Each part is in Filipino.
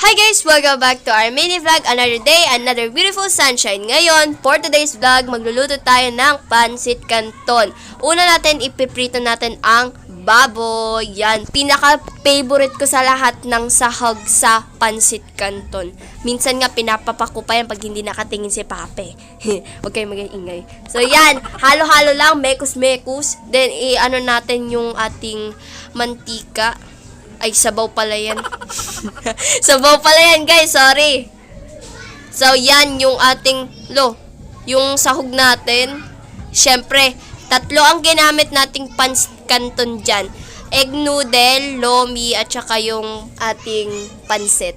Hi guys! Welcome back to our mini vlog. Another day, another beautiful sunshine. Ngayon, for today's vlog, magluluto tayo ng pansit canton. Una natin, ipiprito natin ang baboy. Yan, pinaka-favorite ko sa lahat ng sahog sa pansit canton. Minsan nga, pinapapako pa yan pag hindi nakatingin si Pape. Huwag kayo mag-ingay. So yan, halo-halo lang, mekus-mekus. Then, i-ano natin yung ating mantika. Ay, sabaw pala yan. Sabaw pala yan, guys. Sorry. So, yan yung ating, yung sahog natin. Siyempre, tatlo ang ginamit nating pansit canton dyan. Egg noodle, lomi, at saka yung ating pansit.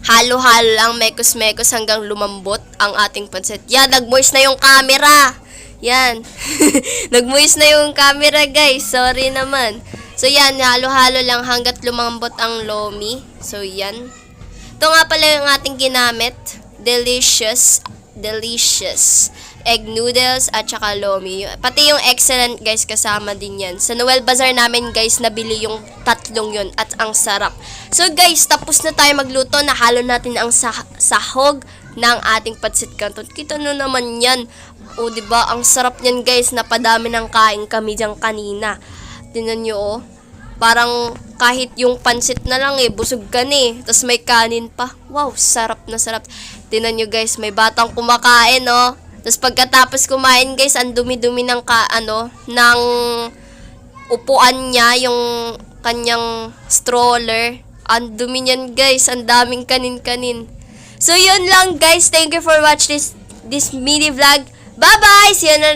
Halo-halo lang, mekos-mekos hanggang lumambot ang ating pansit. Yan, nag-moist na yung camera. Yan. Nag-moist na yung camera, guys. Sorry naman. So, yan, halo-halo lang hanggat lumambot ang lomi. So, yan. Ito nga pala yung ating ginamit. Delicious egg noodles at saka lomi. Pati yung excellent, guys, kasama din yan. Sa Noel Bazaar namin, guys, nabili yung tatlong yun at ang sarap. So, guys, tapos na tayo magluto. Nahalo natin ang sahog ng ating pansit canton. Kita nyo naman yan. O, diba? Ang sarap niyan, guys. Napadami ng kain kami dyan kanina. Tingnan nyo, oh. Parang kahit yung pansit na lang, busog ka na, Tapos may kanin pa. Wow, sarap na sarap. Tingnan nyo, guys, may batang kumakain, oh. Tapos pagkatapos kumain, guys, ang dumi-dumi ng ng upuan niya, yung kanyang stroller. Ang dumi niyan, guys. Ang daming kanin-kanin. So, yun lang, guys. Thank you for watching this mini vlog. Bye-bye! See you na